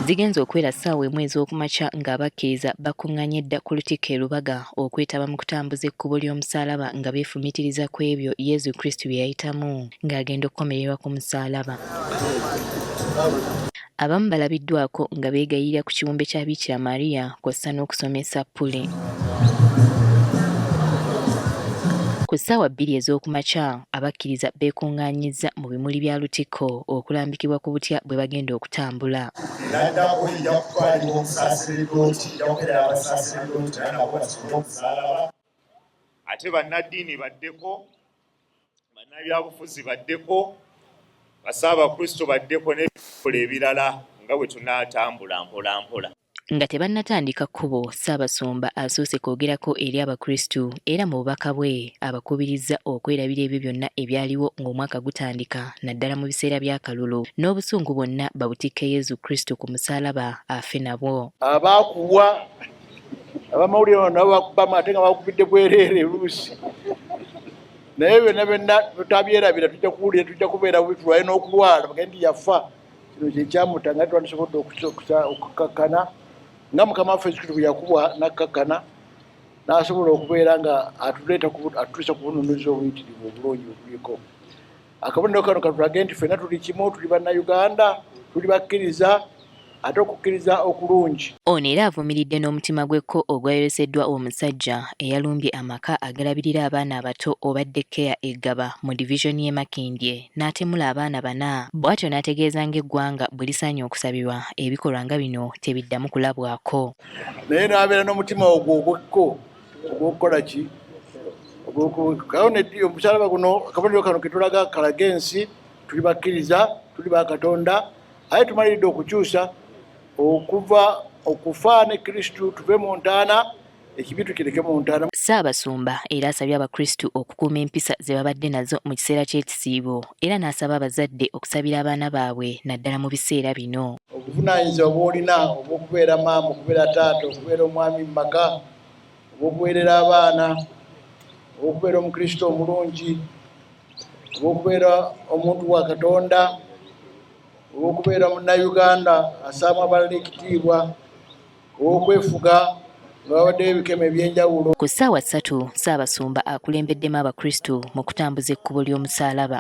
Zigenze okwera ssaawa emu ez'okumakya ng'abakkiriza bakuŋŋaanye edda ku Lutikko e Lubaga okwetaba mu kutambuza ekkubo ly'omusaalaba nga beefumiitiriza ku ebyo Yezu Kristo bye yayitamu ng'agenda okukomererwa ku musaalaba. Abamu balabiddwako nga beegayirira ku kiwumbe kya Bikira Maria kw'ossa n'okusoma essappule. Ku ssaawa 2 ez'okumakya abakkiriza beekuŋŋaanyizza mu bimuli bya Lutikko okulambikibwa ku butya bwe bagenda okutambula. Ate bannaddiini baddeko, bannabyabufuzi baddeko, bassaabakristo baddeko n'ebikola ebirala nga bwe tunaatambula mpola mpola. Nga tebannatandika kkubo, Ssaabasumba asoose kwogerako eri abakristu era mu bubaka bwe abakubirizza okwerabira ebyo byonna ebyaliwo ng'omwaka gutandika naddala mu biseera by'akalulu n'obusungu bwonna babutikke Yezu Kristo ku musaalaba afe nabwo. Abaakuwa abamawulire nabo bakubama ate nga bakubidde bwereere luusi, naye byonna byonna tutabyerabira tujja kuwulira tujja kubeera bitulwaye n'okulwala bagende yafa. Kino kye kyamuta nga twandisobodde okukakkana nga Mukama waffe Yesu Kristo bwe yakubwa n'akkakkana n'asobola okubeera nga atutuusa ku bununuzi obuyitirivu obulungi obuliko. Akabonero kano katulage nti ffenna tuli kimu, tuli bannayuganda, tuli bakkiriza, ate okukkiriza okulungi. Ono era avumiridde n'omutima gw'ekko ogwayoleseddwa omusajja eyalumbye amaka agalabirira abaana abato obadde Care Egaba mu divizoni y'e Makindye n'atemula abaana 4. Bw'atyo n'ategeeza ng'eggwanga bwe lisaanye okusabirwa ebikolwa nga bino tebiddamu kulabwako. Naye n'abeera n'omutima ogwo ogw'ekko ogw'okukola ki? Omusaalaba guno akabonero kano ke tulaga kalaga ensi tuli bakkiriza, tuli ba Katonda, aye tumaliridde okukyusa okuva okufa ne Kristo tuve mu ntaana, ekibi tukireke mu ntaana. Ssaabasumba era asabye abakristu okukuuma empisa ze babadde nazo mu kiseera ky'ekisiibo era n'asaba abazadde okusabira abaana baabwe naddala mu biseera bino. Obuvunaanyizibwa bw'olina obw'okubeera maama, okubeera taata, okubeera omwami mu maka, obw'okuweerera abaana, obw'okubeera omukristo omulungi, obw'okubeera omuntu wa Katonda, obw'okubeera munnayuganda assaamu abalala ekitiibwa, obw'okwefuga nga babaddeyo ebikemo ebyenjawulo. Ku ssaawa 3 Ssaabasumba akulembeddemu abakristu mu kutambuza ekkubo ly'omusaalaba.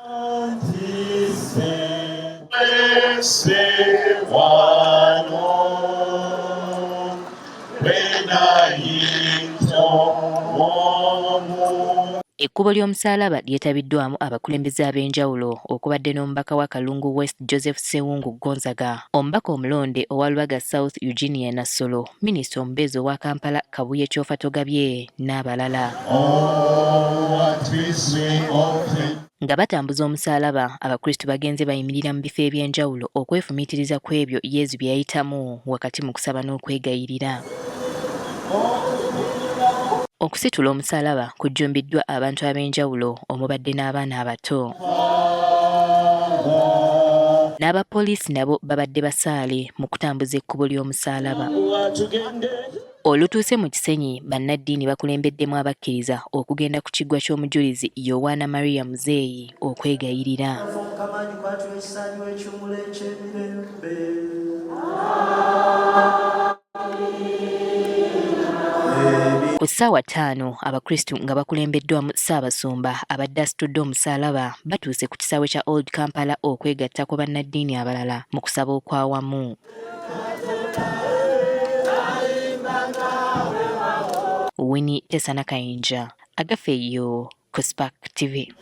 Ekkubo ly'omusaalaba lyetabiddwamu abakulembeze ab'enjawulo okubadde n'omubaka wa Kalungu West Joseph Ssewungu Gonzaga, omubaka omulonde owa Lubaga South Eugenia Nassolo, minisita omubeezi owa Kampala Kabuye Kyofa Togabye n'abalala. Nga batambuza omusaalaba, abakristu bagenze bayimirira mu bifo eby'enjawulo okwefumiitiriza ku ebyo Yezu bye yayitamu wakati mu kusaba n'okwegayirira. Okusitula omusaalaba kujjumbiddwa abantu ab'enjawulo omubadde n'abaana abato. N'abapoliisi nabo babadde basaale mu kutambuza ekkubo ly'omusaalaba. Olutuuse mu Kisenyi, bannaddiini bakulembeddemu abakkiriza okugenda ku kiggwa ky'omujulizi Yowaana Maria Muzeeyi okwegayirira. Ku ssaawa 5 abakristu nga bakulembeddwamu Ssaabasumba abadde asitudde omusaalaba batuuse ku kisaawe kya Old Kampala okwegatta ku bannaddiini abalala mu kusaba okwawamu. Winnie Tesana Kayinja, Agafeeyo ku Spark TV.